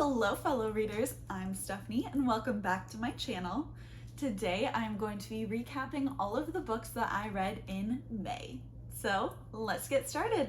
Hello fellow readers, I'm Stephanie and welcome back to my channel. Today I'm going to be recapping all of the books that I read in May. So let's get started.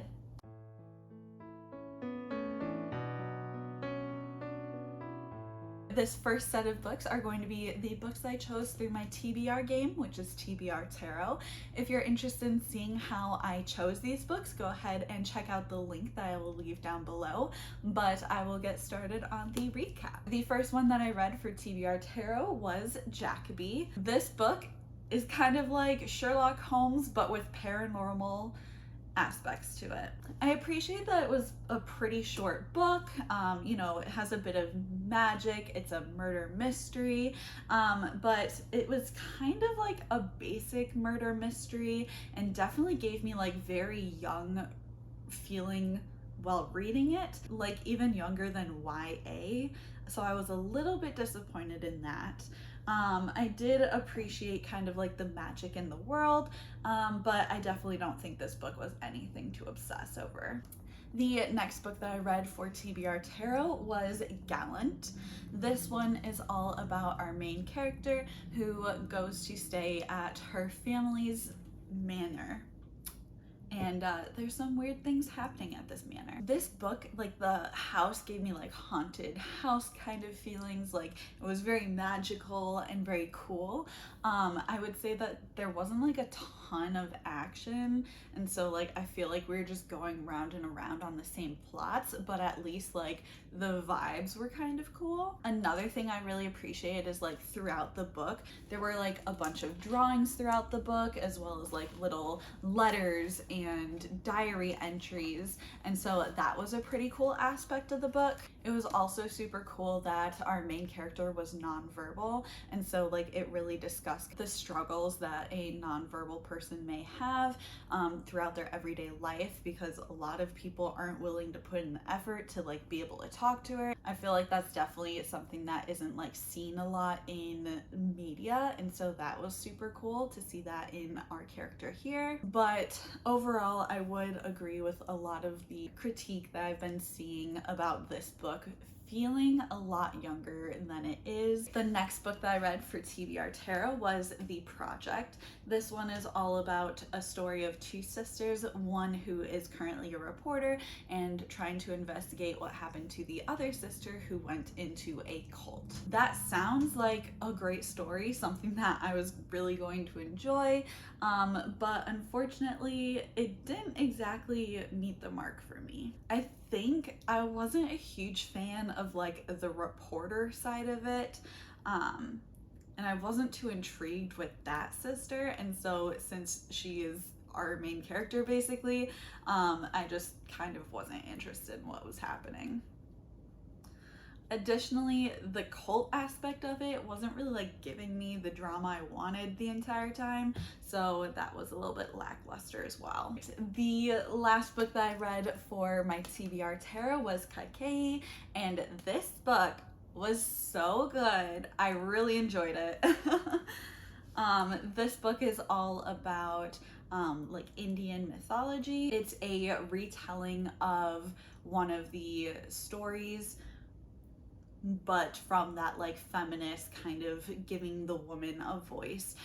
This first set of books are going to be the books I chose through my TBR game, which is TBR Tarot. If you're interested in seeing how I chose these books, go ahead and check out the link that I will leave down below, but I will get started on the recap. The first one that I read for TBR Tarot was Jackaby. This book is kind of like Sherlock Holmes, but with paranormal aspects to it. I appreciate that it was a pretty short book. It has a bit of magic, it's a murder mystery, but it was kind of like a basic murder mystery and definitely gave me like very young feeling while reading it, like even younger than YA. So I was a little bit disappointed in that. I did appreciate kind of like the magic in the world, but I definitely don't think this book was anything to obsess over. The next book that I read for TBR Tarot was Gallant. This one is all about our main character who goes to stay at her family's manor. And there's some weird things happening at this manor. This book, like the house gave me like haunted house kind of feelings, like it was very magical and very cool. I would say that there wasn't like a ton of action, and so like I feel like we were just going round and around on the same plots, but at least like the vibes were kind of cool. Another thing I really appreciated is like throughout the book, there were like a bunch of drawings throughout the book, as well as like little letters and diary entries, and so that was a pretty cool aspect of the book. It was also super cool that our main character was nonverbal, and so like it really discussed the struggles that a nonverbal person may have throughout their everyday life, because a lot of people aren't willing to put in the effort to like be able to talk to her. I feel like that's definitely something that isn't like seen a lot in media, and so that was super cool to see that in our character here. But overall, I would agree with a lot of the critique that I've been seeing about this book feeling a lot younger than it is. The next book that I read for TBR Tarot was The Project. This one is all about a story of two sisters, one who is currently a reporter and trying to investigate what happened to the other sister who went into a cult. That sounds like a great story, something that I was really going to enjoy, but unfortunately it didn't exactly meet the mark for me. I think I wasn't a huge fan of like the reporter side of it, and I wasn't too intrigued with that sister, and so since she is our main character basically, I just kind of wasn't interested in what was happening. Additionally, the cult aspect of it wasn't really like giving me the drama I wanted the entire time, so that was a little bit lackluster as well. The last book that I read for my TBR Tarot was Kaikei, and this book was so good. I really enjoyed it. This book is all about like Indian mythology. It's a retelling of one of the stories, but from that like feminist kind of giving the woman a voice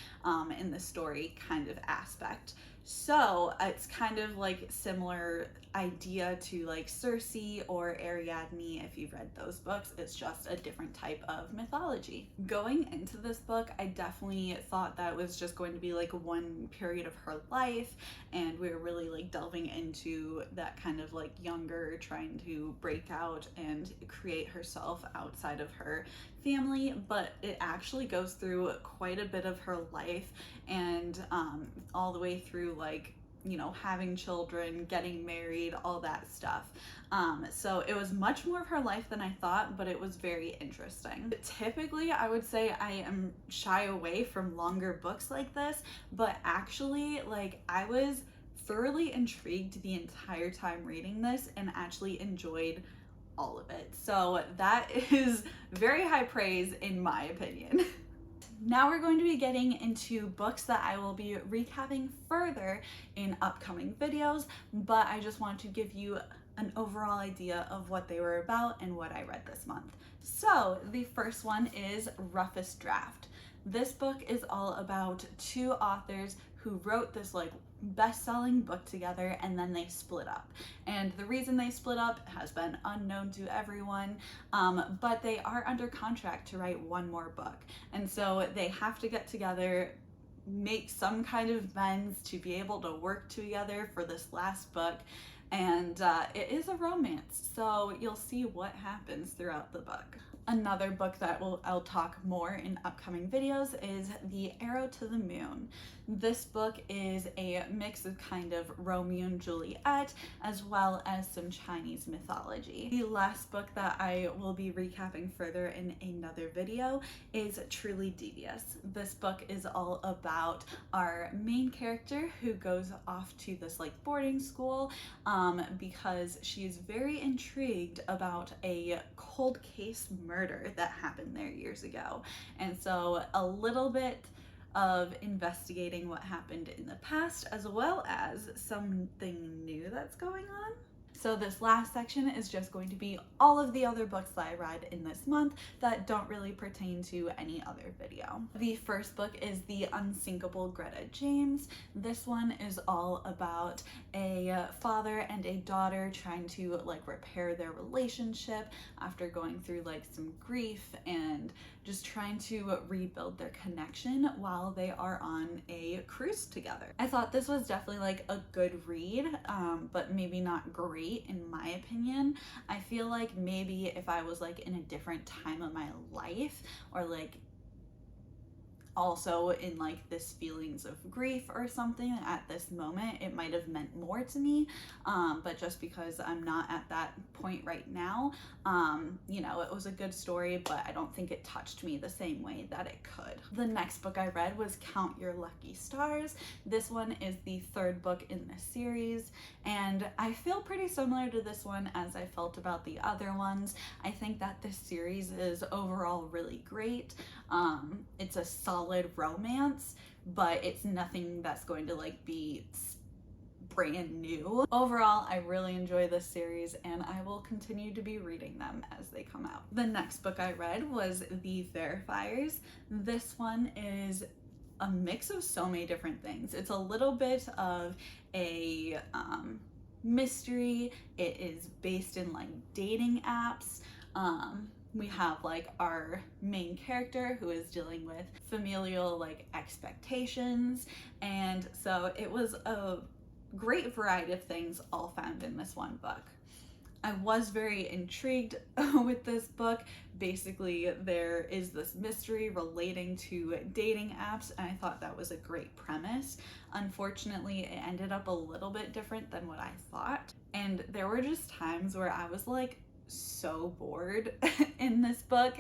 in the story kind of aspect. So it's kind of like similar idea to like Circe or Ariadne if you've read those books. It's just a different type of mythology. Going into this book, I definitely thought that it was just going to be like one period of her life, and we were really like delving into that kind of like younger, trying to break out and create herself outside of her family, but it actually goes through quite a bit of her life, and all the way through like, you know, having children, getting married, all that stuff. So it was much more of her life than I thought, but it was very interesting. Typically, I would say I am shy away from longer books like this, but actually, like, I was thoroughly intrigued the entire time reading this and actually enjoyed all of it. So that is very high praise in my opinion. Now we're going to be getting into books that I will be recapping further in upcoming videos, but I just want to give you an overall idea of what they were about and what I read this month. So the first one is Roughest Draft. This book is all about two authors who wrote this like best-selling book together, and then they split up. And the reason they split up has been unknown to everyone, but they are under contract to write one more book. And so they have to get together, make some kind of amends to be able to work together for this last book. And it is a romance, so you'll see what happens throughout the book. Another book that I'll talk more in upcoming videos is The Arrow to the Moon. This book is a mix of kind of Romeo and Juliet as well as some Chinese mythology. The last book that I will be recapping further in another video is Truly Devious. This book is all about our main character who goes off to this like boarding school because she's very intrigued about a cold case murder that happened there years ago. And so a little bit of investigating what happened in the past as well as something new that's going on. So this last section is just going to be all of the other books that I read in this month that don't really pertain to any other video. The first book is The Unsinkable Greta James. This one is all about a father and a daughter trying to like repair their relationship after going through like some grief and just trying to rebuild their connection while they are on a cruise together. I thought this was definitely like a good read, but maybe not great in my opinion. I feel like maybe if I was like in a different time of my life or like also in like this feelings of grief or something at this moment, it might have meant more to me, but just because I'm not at that point right now, you know, it was a good story, but I don't think it touched me the same way that it could. The next book I read was Count Your Lucky Stars. This one is the third book in the series, and I feel pretty similar to this one as I felt about the other ones. I think that this series is overall really great. It's a solid romance, but it's nothing that's going to like be brand new. Overall, I really enjoy this series and I will continue to be reading them as they come out. The next book I read was The Verifiers. This one is a mix of so many different things. It's a little bit of a mystery. It is based in like dating apps. We have like our main character who is dealing with familial like expectations, and so it was a great variety of things all found in this one book. I was very intrigued with this book. Basically, there is this mystery relating to dating apps, and I thought that was a great premise. Unfortunately, it ended up a little bit different than what I thought, and there were just times where I was like so bored in this book,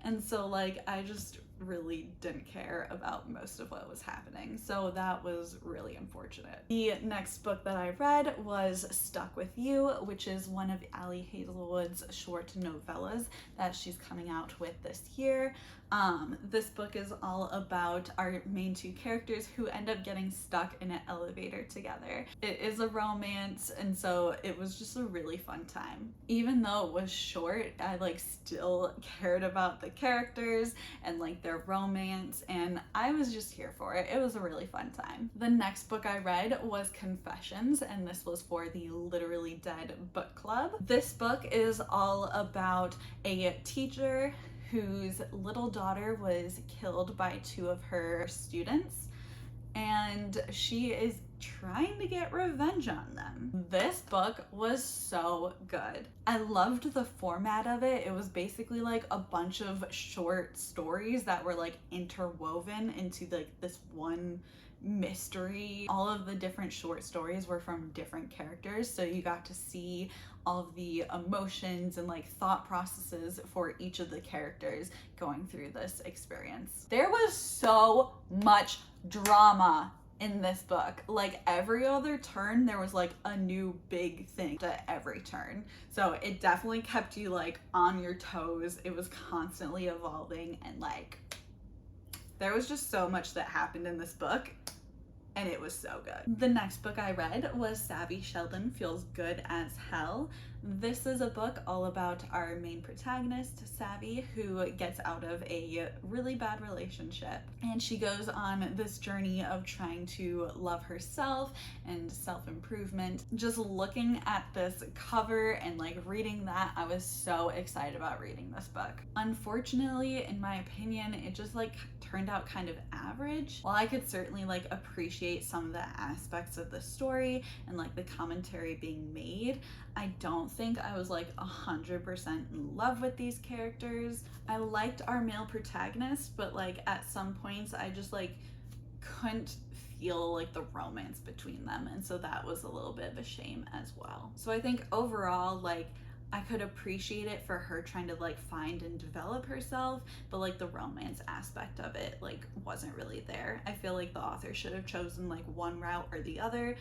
and so like I just really didn't care about most of what was happening, so that was really unfortunate. The next book that I read was Stuck With You, which is one of Ali Hazelwood's short novellas that she's coming out with this year. This book is all about our main two characters who end up getting stuck in an elevator together. It is a romance, and so it was just a really fun time. Even though it was short, I like still cared about the characters and like their romance, and I was just here for it. It was a really fun time. The next book I read was Confessions, and this was for the Literally Dead book club. This book is all about a teacher whose little daughter was killed by two of her students, and she is trying to get revenge on them. This book was so good. I loved the format of it. It was basically like a bunch of short stories that were like interwoven into like this one mystery. All of the different short stories were from different characters, so you got to see all of the emotions and like thought processes for each of the characters going through this experience. There was so much drama in this book. Like every other turn there was like a new big thing at every turn, so it definitely kept you like on your toes. It was constantly evolving, and like there was just so much that happened in this book, and it was so good. The next book I read was Savvy Sheldon Feels Good as Hell. This is a book all about our main protagonist, Savvy, who gets out of a really bad relationship. And she goes on this journey of trying to love herself and self-improvement. Just looking at this cover and like reading that, I was so excited about reading this book. Unfortunately, in my opinion, it just like turned out kind of average. While I could certainly like appreciate some of the aspects of the story and like the commentary being made, I don't think I was like 100% in love with these characters. I liked our male protagonist, but like at some points I just like couldn't feel like the romance between them, and so that was a little bit of a shame as well. So I think overall, like, I could appreciate it for her trying to like find and develop herself, but like the romance aspect of it like wasn't really there. I feel like the author should have chosen like one route or the other,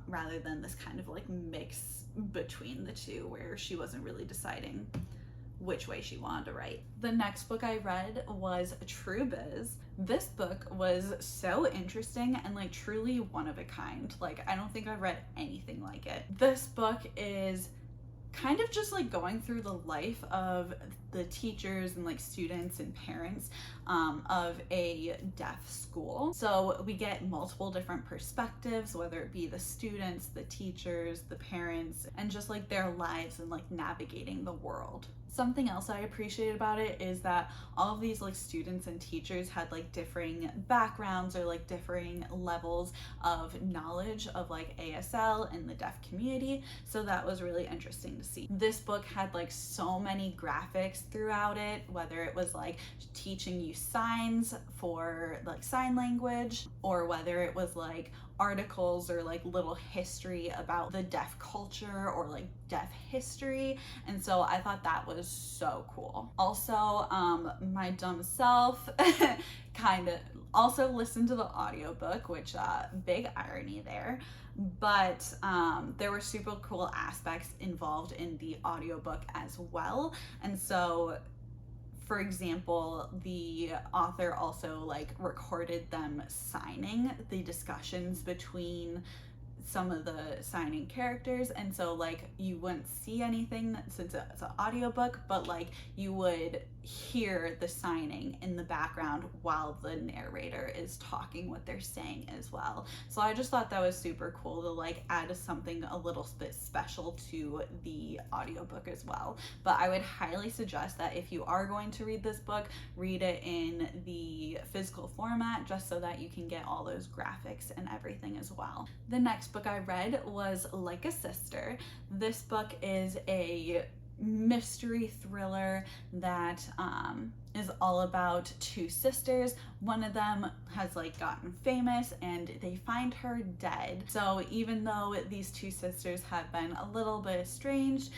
rather than this kind of like mix between the two where she wasn't really deciding which way she wanted to write. The next book I read was True Biz. This book was so interesting and like truly one of a kind. Like, I don't think I've read anything like it. This book is kind of just like going through the life of the teachers and like students and parents of a deaf school. So we get multiple different perspectives, whether it be the students, the teachers, the parents, and just like their lives and like navigating the world. Something else I appreciated about it is that all of these like students and teachers had like differing backgrounds or like differing levels of knowledge of like ASL and the deaf community. So that was really interesting to see. This book had like so many graphics throughout it, whether it was like teaching you signs for like sign language, or whether it was like articles or like little history about the deaf culture or like deaf history. And so I thought that was so cool. Also, my dumb self kind of also listened to the audiobook, which big irony there, but there were super cool aspects involved in the audiobook as well. And so, for example, the author also like recorded them signing the discussions between some of the signing characters, and so like you wouldn't see anything since it's an audiobook, but like you would hear the signing in the background while the narrator is talking what they're saying as well. So I just thought that was super cool to like add something a little bit special to the audiobook as well. But I would highly suggest that if you are going to read this book, read it in the physical format, just so that you can get all those graphics and everything as well. The next book I read was Like a Sister. This book is a mystery thriller that is all about two sisters. One of them has like gotten famous and they find her dead. So even though these two sisters have been a little bit estranged,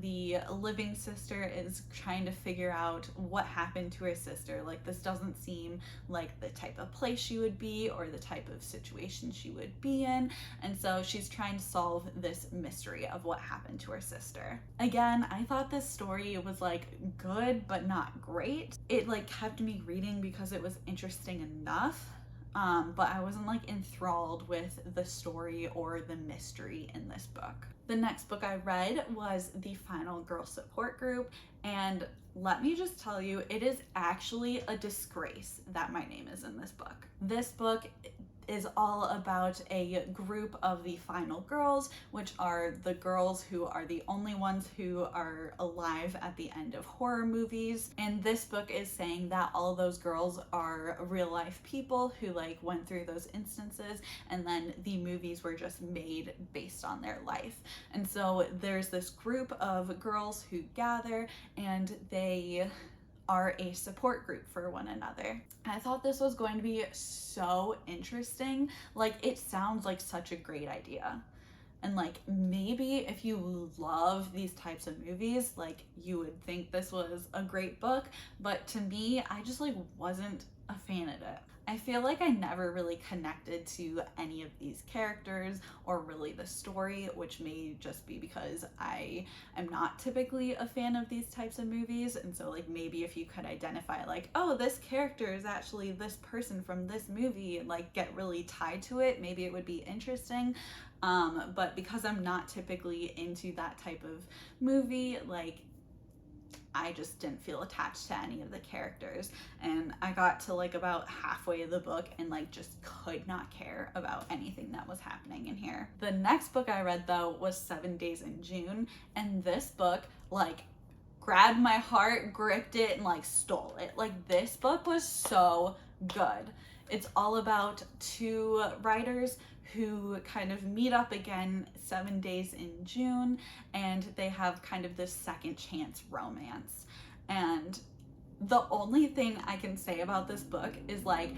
the living sister is trying to figure out what happened to her sister. Like, this doesn't seem like the type of place she would be or the type of situation she would be in. And so she's trying to solve this mystery of what happened to her sister. Again, I thought this story was like good but not great. It like kept me reading because it was interesting enough, but I wasn't like enthralled with the story or the mystery in this book. The next book I read was The Final Girl Support Group, and let me just tell you, it is actually a disgrace that my name is in this book. This book is all about a group of the final girls, which are the girls who are the only ones who are alive at the end of horror movies. And this book is saying that all those girls are real life people who like went through those instances, and then the movies were just made based on their life. And so there's this group of girls who gather, and they are a support group for one another. I thought this was going to be so interesting. Like, it sounds like such a great idea. And like maybe if you love these types of movies, like you would think this was a great book, but to me, I just like wasn't a fan of it. I feel like I never really connected to any of these characters or really the story, which may just be because I am not typically a fan of these types of movies. And so like maybe if you could identify like, oh, this character is actually this person from this movie, and like get really tied to it, maybe it would be interesting. But because I'm not typically into that type of movie, like I just didn't feel attached to any of the characters. And I got to like about halfway of the book and like just could not care about anything that was happening in here. The next book I read though was 7 Days in June, and this book like grabbed my heart, gripped it, and like stole it. Like this book was so good. It's all about two writers who kind of meet up again 7 days in June, and they have kind of this second chance romance. And the only thing I can say about this book is like,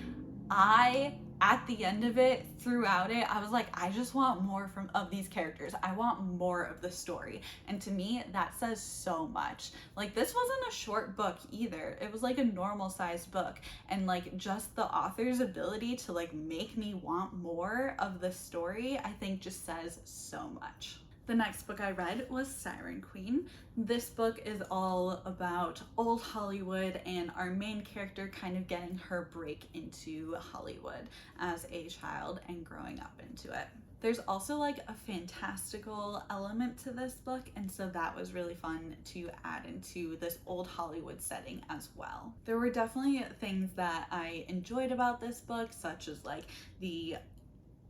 at the end of it, throughout it, I was like, I just want more of these characters. I want more of the story. And to me, that says so much. Like this wasn't a short book either. It was like a normal sized book. And like just the author's ability to like make me want more of the story, I think just says so much. The next book I read was Siren Queen. This book is all about old Hollywood and our main character kind of getting her break into Hollywood as a child and growing up into it. There's also like a fantastical element to this book, and so that was really fun to add into this old Hollywood setting as well. There were definitely things that I enjoyed about this book, such as like the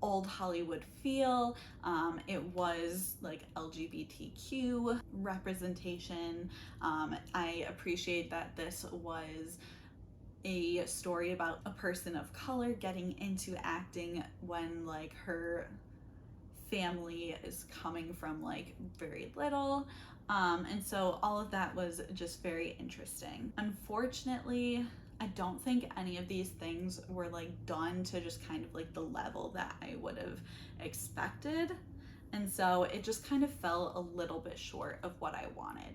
old Hollywood feel. It was like LGBTQ representation. I appreciate that this was a story about a person of color getting into acting when like her family is coming from like very little. And so all of that was just very interesting. Unfortunately, I don't think any of these things were like done to just kind of like the level that I would have expected. And so it just kind of fell a little bit short of what I wanted.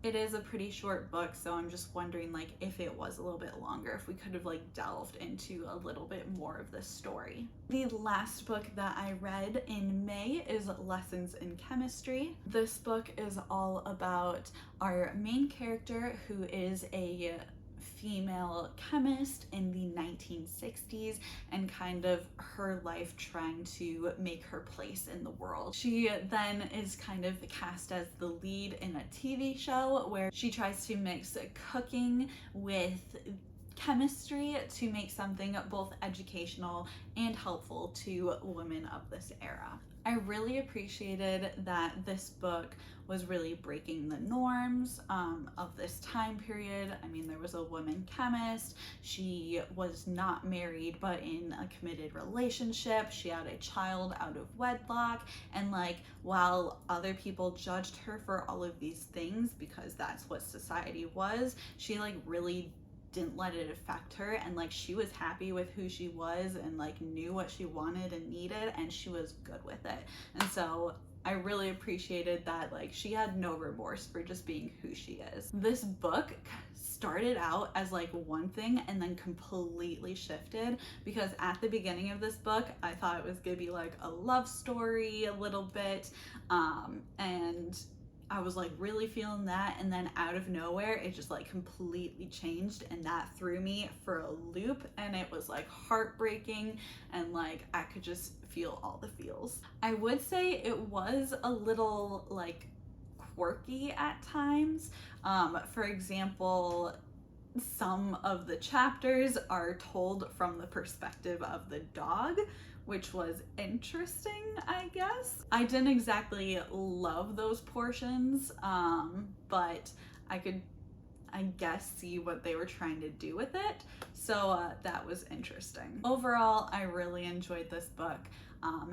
It is a pretty short book, so I'm just wondering like if it was a little bit longer, if we could have like delved into a little bit more of the story. The last book that I read in May is Lessons in Chemistry. This book is all about our main character, who is a female chemist in the 1960s, and kind of her life trying to make her place in the world. She then is kind of cast as the lead in a TV show where she tries to mix cooking with chemistry to make something both educational and helpful to women of this era. I really appreciated that this book was really breaking the norms of this time period. I mean, there was a woman chemist. She was not married, but in a committed relationship. She had a child out of wedlock. And like, while other people judged her for all of these things because that's what society was, she like really didn't let it affect her, and like she was happy with who she was and like knew what she wanted and needed, and she was good with it. And so I really appreciated that like she had no remorse for just being who she is. This book started out as like one thing and then completely shifted, because at the beginning of this book I thought it was gonna be like a love story a little bit, and I was like really feeling that, and then out of nowhere it just like completely changed, and that threw me for a loop, and it was like heartbreaking, and like I could just feel all the feels. I would say it was a little like quirky at times. For example, some of the chapters are told from the perspective of the dog, which was interesting, I guess. I didn't exactly love those portions, but I could, I guess, see what they were trying to do with it. So that was interesting. Overall, I really enjoyed this book.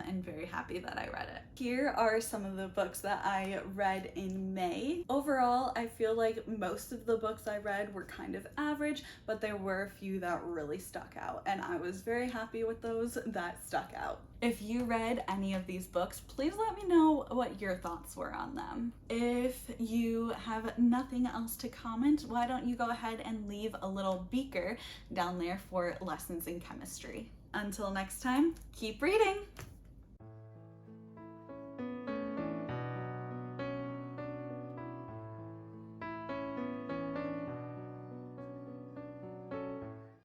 and very happy that I read it. Here are some of the books that I read in May. Overall, I feel like most of the books I read were kind of average, but there were a few that really stuck out, and I was very happy with those that stuck out. If you read any of these books, please let me know what your thoughts were on them. If you have nothing else to comment, why don't you go ahead and leave a little beaker down there for lessons in chemistry. Until next time, keep reading!